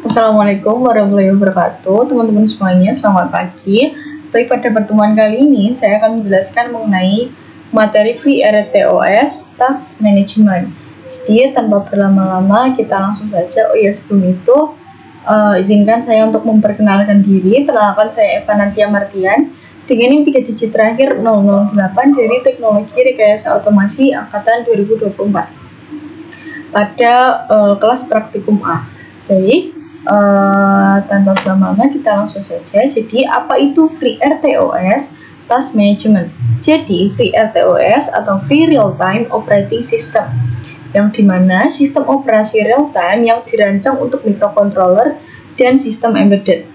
Assalamualaikum warahmatullahi wabarakatuh, teman-teman semuanya, selamat pagi. Baik, pada pertemuan kali ini saya akan menjelaskan mengenai materi VRTOS Task Management. Jadi tanpa berlama-lama kita langsung saja. Sebelum itu izinkan saya untuk memperkenalkan diri. Perkenalkan, saya Eva Nantia Martian dengan NIM 3 digit terakhir 008 dari Teknologi Rekayasa Otomasi Angkatan 2024 pada kelas praktikum A. Baik, tanpa berlama-lama kita langsung saja. Jadi apa itu VRTOS Task Management? Jadi VRTOS atau Free Real Time Operating System, yang dimana sistem operasi real time yang dirancang untuk microcontroller dan sistem embedded.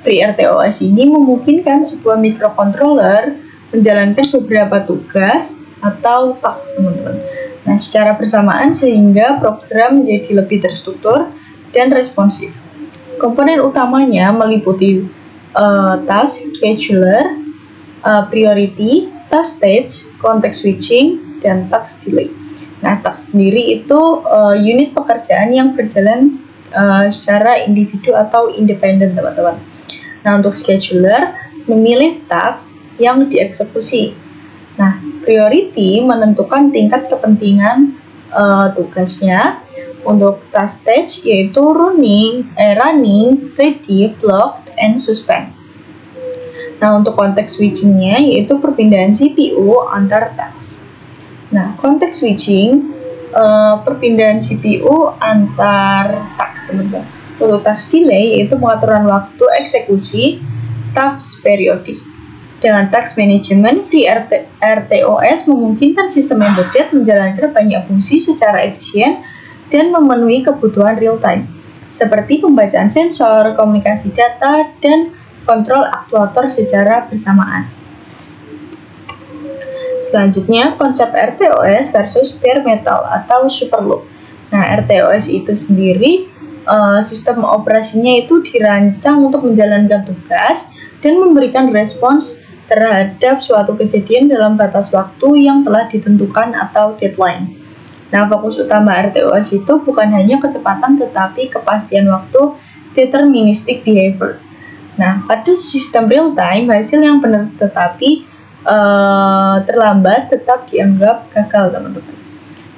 VRTOS ini memungkinkan sebuah microcontroller menjalankan beberapa tugas atau task, teman-teman. Nah, secara bersamaan sehingga program menjadi lebih terstruktur dan responsif. Komponen utamanya meliputi task scheduler, priority, task stage, context switching, dan task delay. Nah, task sendiri itu unit pekerjaan yang berjalan secara individu atau independen, teman-teman. Nah, untuk scheduler memilih task yang dieksekusi. Nah, priority menentukan tingkat kepentingan tugasnya. Untuk task stage yaitu running, ready, blocked, and suspend. Nah, untuk context switching-nya yaitu perpindahan CPU antar task. Nah, context switching perpindahan CPU antar task, teman-teman. Untuk task delay yaitu pengaturan waktu eksekusi task periodik. Dengan task management, VRTOS memungkinkan sistem embedded menjalankan banyak fungsi secara efisien dan memenuhi kebutuhan real time, seperti pembacaan sensor, komunikasi data, dan kontrol aktuator secara bersamaan. Selanjutnya, konsep RTOS versus bare metal atau super loop. Nah, RTOS itu sendiri sistem operasinya itu dirancang untuk menjalankan tugas dan memberikan respons terhadap suatu kejadian dalam batas waktu yang telah ditentukan atau deadline. Nah, fokus utama RTOS itu bukan hanya kecepatan tetapi kepastian waktu, deterministic behavior. Nah, pada sistem real time, hasil yang benar tetapi terlambat tetap dianggap gagal, teman-teman.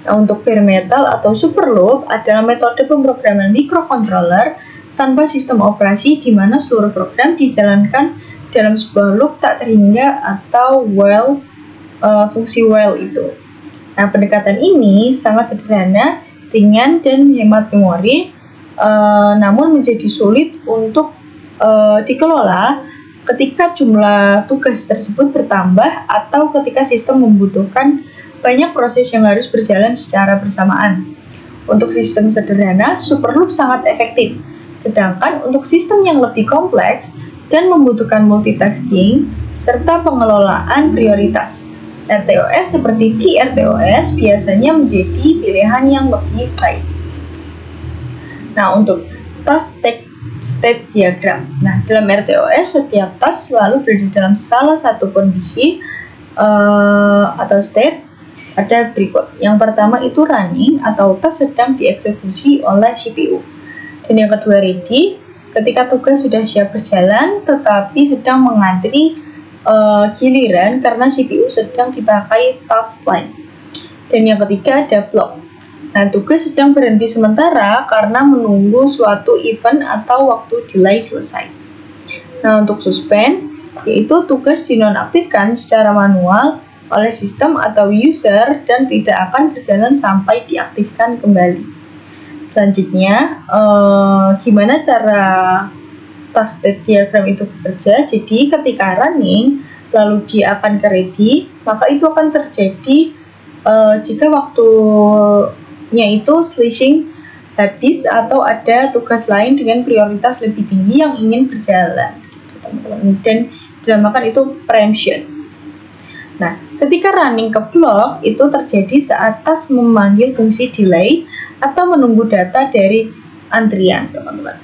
Nah, untuk bare metal atau super loop adalah metode pemrograman microcontroller tanpa sistem operasi di mana seluruh program dijalankan dalam sebuah loop tak terhingga atau while, fungsi while itu. Nah, pendekatan ini sangat sederhana, ringan, dan hemat memori, namun menjadi sulit untuk dikelola ketika jumlah tugas tersebut bertambah atau ketika sistem membutuhkan banyak proses yang harus berjalan secara bersamaan. Untuk sistem sederhana, super loop sangat efektif, sedangkan untuk sistem yang lebih kompleks dan membutuhkan multitasking serta pengelolaan prioritas, RTOS seperti VRTOS biasanya menjadi pilihan yang lebih baik. Nah, untuk task state diagram. Nah, dalam RTOS setiap task selalu berada dalam salah satu kondisi atau state ada berikut. Yang pertama itu running atau task sedang dieksekusi oleh CPU. Dan yang kedua ready, ketika tugas sudah siap berjalan tetapi sedang mengantri giliran karena CPU sedang dipakai task line. Dan yang ketiga ada block. Nah, tugas sedang berhenti sementara karena menunggu suatu event atau waktu delay selesai. Nah, untuk suspend yaitu tugas dinonaktifkan secara manual oleh sistem atau user dan tidak akan berjalan sampai diaktifkan kembali. Selanjutnya, gimana cara task state diagram itu bekerja? Jadi ketika running lalu dia akan ke ready, maka itu akan terjadi jika waktunya itu slashing habis atau ada tugas lain dengan prioritas lebih tinggi yang ingin berjalan, dan dinamakan itu preemption. Nah, ketika running ke block itu terjadi saat task memanggil fungsi delay atau menunggu data dari antrian, teman-teman.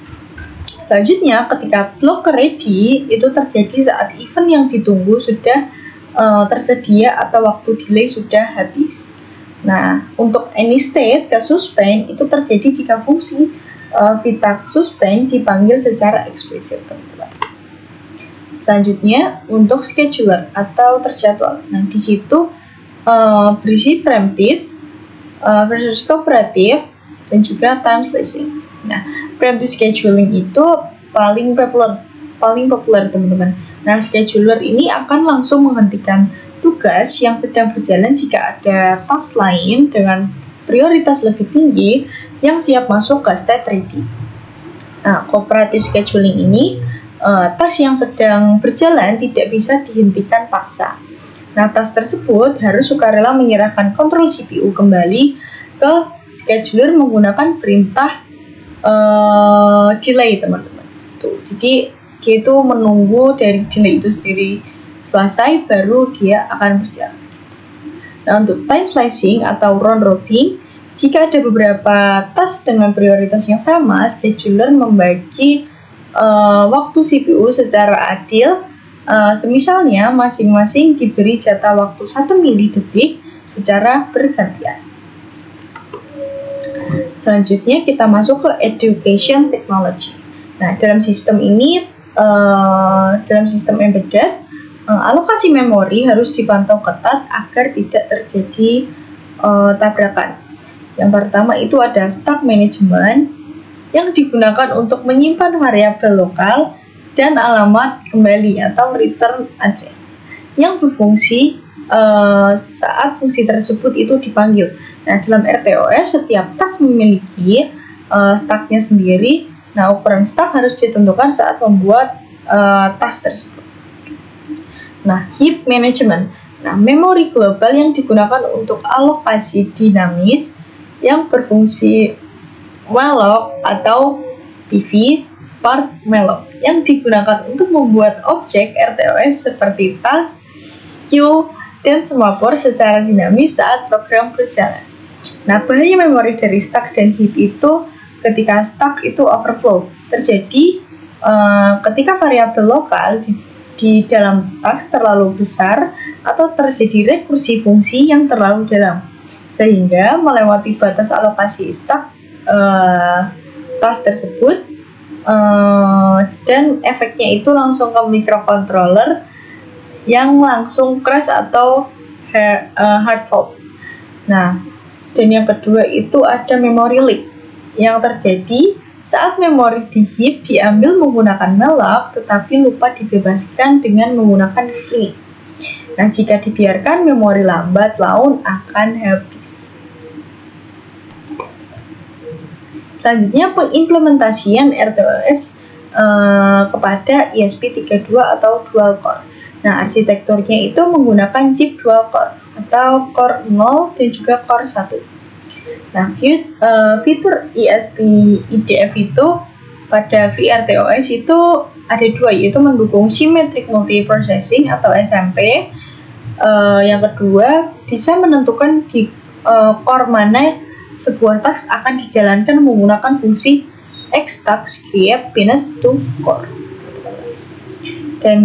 Selanjutnya, ketika block ke ready itu terjadi saat event yang ditunggu sudah tersedia atau waktu delay sudah habis. Nah, untuk any state ke suspend itu terjadi jika fungsi Vita suspend dipanggil secara eksplisit, teman-teman. Selanjutnya untuk scheduler atau terjadwal. Nah, di situ berisi preemptive versus cooperative dan juga time slicing. Nah, preemptive scheduling itu paling populer teman-teman. Nah, scheduler ini akan langsung menghentikan tugas yang sedang berjalan jika ada task lain dengan prioritas lebih tinggi yang siap masuk ke state ready. Nah, cooperative scheduling ini task yang sedang berjalan tidak bisa dihentikan paksa. Nah, task tersebut harus sukarela menyerahkan kontrol CPU kembali ke scheduler menggunakan perintah delay, teman-teman. Tuh, jadi dia itu menunggu dari delay itu sendiri selesai baru dia akan berjalan. Nah, untuk time slicing atau round robin, jika ada beberapa task dengan prioritas yang sama, scheduler membagi waktu CPU secara adil. Semisalnya masing-masing diberi jatah waktu 1 milidetik secara bergantian. Selanjutnya kita masuk ke education technology. Nah, dalam sistem ini, dalam sistem embedded, alokasi memori harus dipantau ketat agar tidak terjadi tabrakan. Yang pertama itu ada stack management yang digunakan untuk menyimpan variabel lokal dan alamat kembali atau return address yang berfungsi saat fungsi tersebut itu dipanggil. Nah, dalam RTOS setiap task memiliki stacknya sendiri. Nah, ukuran stack harus ditentukan saat membuat task tersebut. Nah, heap management. Nah, memori global yang digunakan untuk alokasi dinamis yang berfungsi malloc atau PV part malloc yang digunakan untuk membuat objek RTOS seperti task, queue, dan semaphore secara dinamis saat program berjalan. Nah, bahaya memori dari stack dan heap itu ketika stack itu overflow terjadi ketika variabel lokal di dalam task terlalu besar atau terjadi rekursi fungsi yang terlalu dalam sehingga melewati batas alokasi stack task tersebut dan efeknya itu langsung ke microcontroller yang langsung crash atau hard fault. Nah, dan yang kedua itu ada memory leak yang terjadi saat memori di heap diambil menggunakan malloc tetapi lupa dibebaskan dengan menggunakan free. Nah, jika dibiarkan memori lambat laun akan habis. Selanjutnya pengimplementasian RTOS kepada ESP32 atau dual core. Nah, arsitekturnya itu menggunakan chip dual core atau core 0 dan juga core 1. Nah, fitur ESP IDF itu pada FreeRTOS itu ada dua, yaitu mendukung symmetric multiprocessing atau SMP. Yang kedua, bisa menentukan di core mana sebuah task akan dijalankan menggunakan fungsi xtask create bind to core. Dan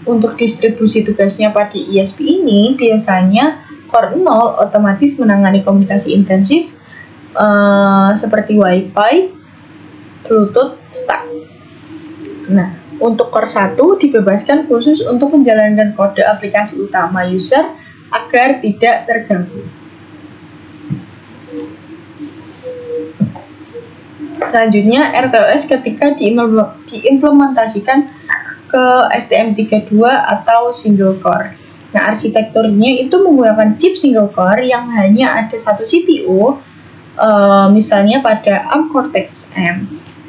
untuk distribusi tugasnya pada ESP ini biasanya core 0 otomatis menangani komunikasi intensif seperti Wi-Fi, Bluetooth, stack. Nah, untuk core 1 dibebaskan khusus untuk menjalankan kode aplikasi utama user agar tidak terganggu. Selanjutnya, RTOS ketika diimplementasikan ke STM32 atau single core. Nah, arsitekturnya itu menggunakan chip single core yang hanya ada satu CPU, misalnya pada ARM Cortex-M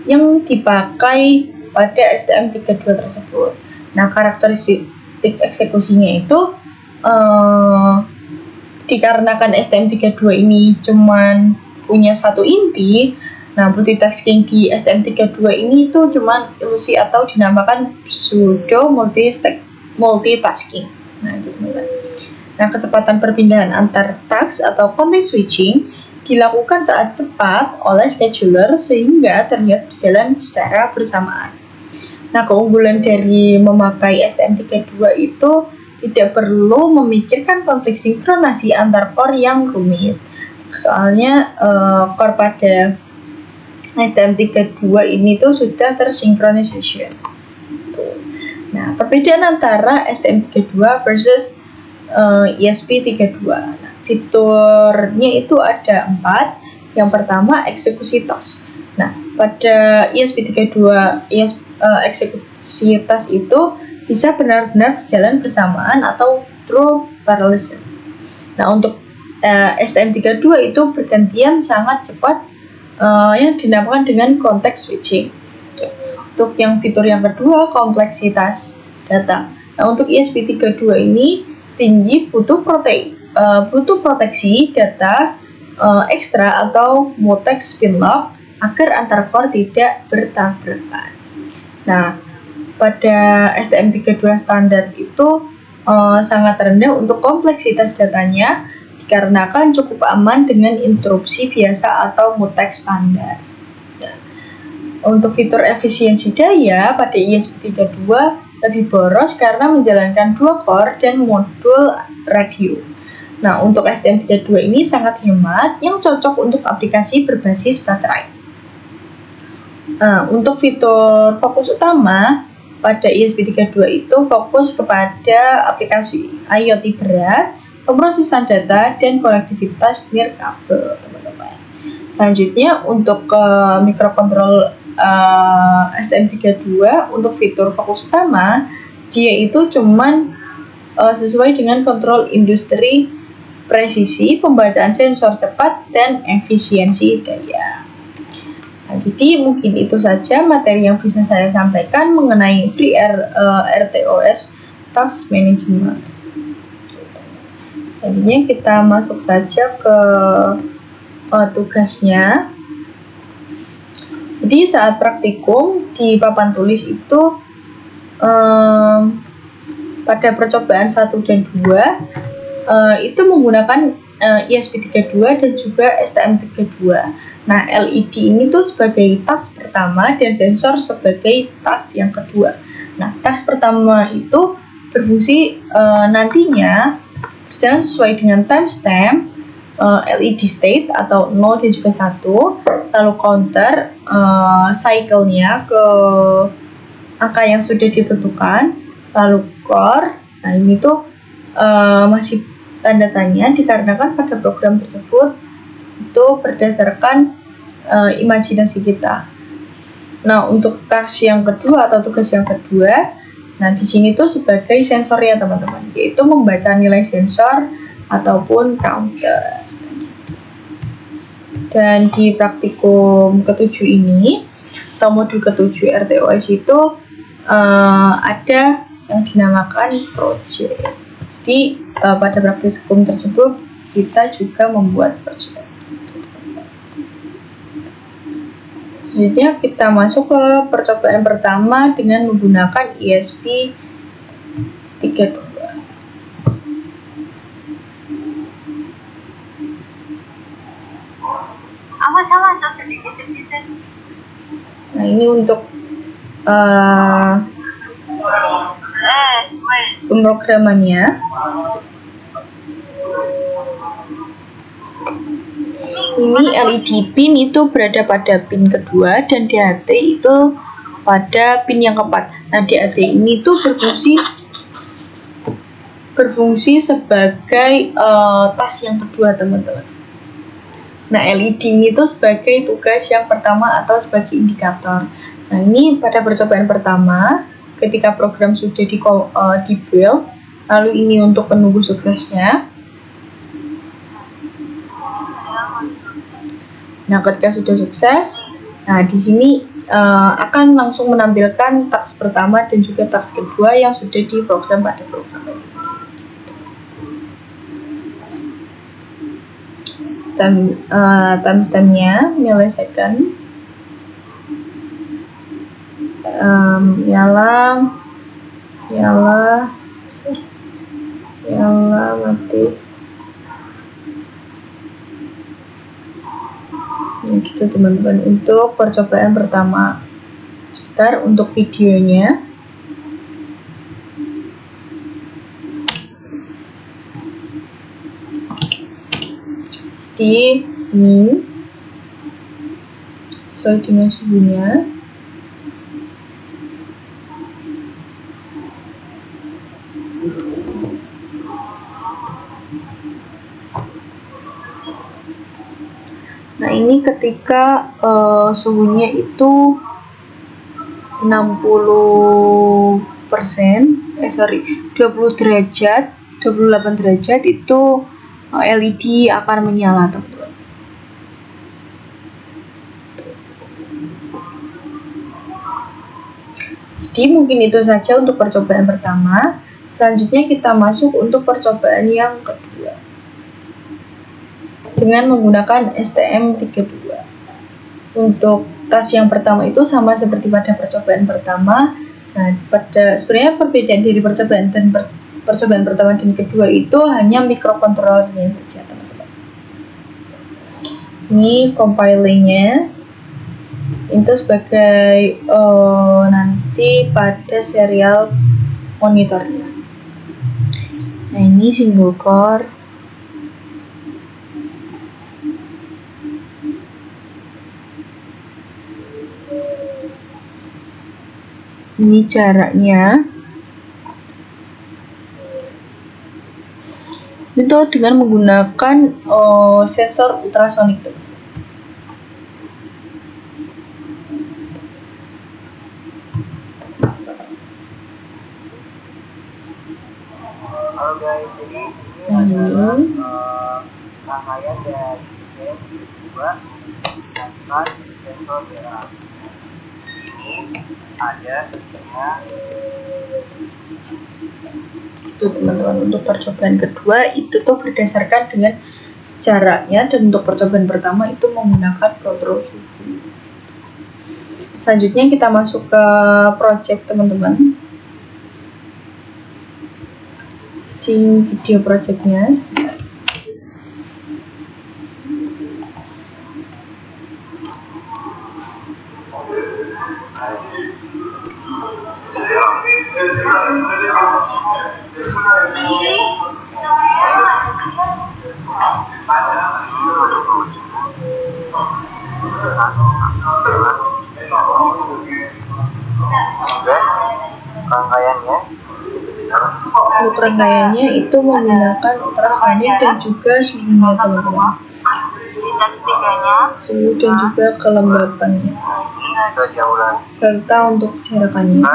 yang dipakai pada STM32 tersebut. Nah, karakteristik eksekusinya itu dikarenakan STM32 ini cuman punya satu inti. Nah, multitasking di STM32 ini itu cuma ilusi atau dinamakan pseudo multitasking. Nah, itu teman-teman. Nah, kecepatan perpindahan antar task atau context switching dilakukan saat cepat oleh scheduler sehingga terlihat berjalan secara bersamaan. Nah, keunggulan dari memakai STM32 itu tidak perlu memikirkan konflik sinkronasi antar core yang rumit. Soalnya core pada STM32 ini tuh sudah tersinkronisasi. Nah, perbedaan antara STM32 versus ESP32. Nah, fiturnya itu ada 4. Yang pertama, eksekusi task. Nah, pada ESP32 eksekusi task itu bisa benar-benar berjalan bersamaan atau true parallelism. Nah, untuk STM32 itu bergantian sangat cepat yang dinamakan dengan context switching. Untuk yang fitur yang kedua, kompleksitas data. Nah, untuk ESP32 ini tinggi butuh proteksi data ekstra atau mutex pinlock agar antar core tidak bertabrakan. Nah, pada STM32 standar itu sangat rendah untuk kompleksitas datanya dikarenakan cukup aman dengan interupsi biasa atau mutex standar. Untuk fitur efisiensi daya pada ESP32 lebih boros karena menjalankan 2 core dan modul radio. Nah, untuk STM32 ini sangat hemat yang cocok untuk aplikasi berbasis baterai. Nah, untuk fitur fokus utama pada ESP32 itu fokus kepada aplikasi IoT berat, pemrosesan data, dan konektivitas nirkabel, teman-teman. Selanjutnya untuk mikrokontrol STM32 untuk fitur fokus utama dia itu cuman sesuai dengan kontrol industri, presisi, pembacaan sensor cepat, dan efisiensi daya. Nah, jadi mungkin itu saja materi yang bisa saya sampaikan mengenai FreeRTOS Task Management. Selanjutnya kita masuk saja ke tugasnya. Jadi saat praktikum di papan tulis itu pada percobaan 1 dan 2 itu menggunakan ESP32 dan juga STM32. Nah, LED ini tuh sebagai task pertama dan sensor sebagai task yang kedua. Nah, task pertama itu berfungsi nantinya berjalan sesuai dengan timestamp LED state atau 0 dan juga 1, lalu counter cycle-nya ke angka yang sudah ditentukan, lalu core. Nah, ini tuh masih tanda tanya dikarenakan pada program tersebut itu berdasarkan imajinasi kita. Nah, untuk task yang kedua atau tugas yang kedua, nah di sini tuh sebagai sensor ya teman-teman, yaitu membaca nilai sensor ataupun counter. Dan di praktikum ke-7 ini atau modul ke-7 RTOS itu ada yang dinamakan project. Jadi pada praktikum tersebut kita juga membuat project. Selanjutnya kita masuk ke percobaan pertama dengan menggunakan ESP32. Nah, ini untuk pemrogramannya. Ini LED pin itu berada pada pin kedua dan DAT itu pada pin yang keempat. Nah, DAT ini tuh berfungsi sebagai task yang kedua, teman-teman. Nah, LED ini tuh sebagai tugas yang pertama atau sebagai indikator. Nah, ini pada percobaan pertama ketika program sudah di-build, lalu ini untuk penunggu suksesnya. Nah, ketika sudah sukses, nah di sini akan langsung menampilkan task pertama dan juga task kedua yang sudah diprogram pada program ini. Timestamp-nya millisecond, nyala mati. Nah, gitu teman-teman untuk percobaan pertama. Sebentar untuk videonya. Jadi ini sesuai dengan suhunya. Nah, ini ketika suhunya itu 20 derajat, 28 derajat, itu LED akan menyala, teman-teman. Jadi mungkin itu saja untuk percobaan pertama. Selanjutnya kita masuk untuk percobaan yang kedua dengan menggunakan STM32. Untuk tas yang pertama itu sama seperti pada percobaan pertama. Nah, sebenarnya perbedaan dari percobaan pertama dan kedua itu hanya mikrokontrolernya saja, teman-teman. Ini compilingnya itu sebagai nanti pada serial monitornya. Nah, ini single core. Ini jaraknya. Itu dengan menggunakan sensor ultrasonik. Halo guys, jadi ini adalah rangkaian dari desain kedua menggunakan sensor jarak. Ini ada isinya. Itu teman-teman, untuk percobaan kedua itu tuh berdasarkan dengan jaraknya, dan untuk percobaan pertama itu menggunakan kontrol suhu. Selanjutnya kita masuk ke project, teman-teman. Video projectnya. Untuk rangkaiannya itu menggunakan ultrasonik dan juga suhunya, teman-teman. Suhu dan juga kelembapannya, serta untuk jarakannya.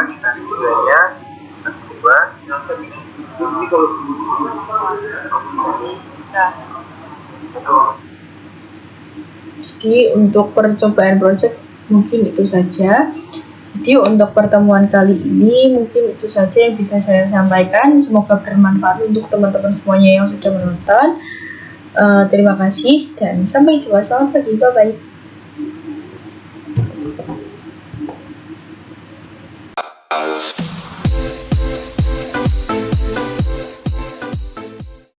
Jadi untuk percobaan project mungkin itu saja. Jadi untuk pertemuan kali ini mungkin itu saja yang bisa saya sampaikan. Semoga bermanfaat untuk teman-teman semuanya yang sudah menonton. Terima kasih dan sampai jumpa. Selamat pagi, bye-bye.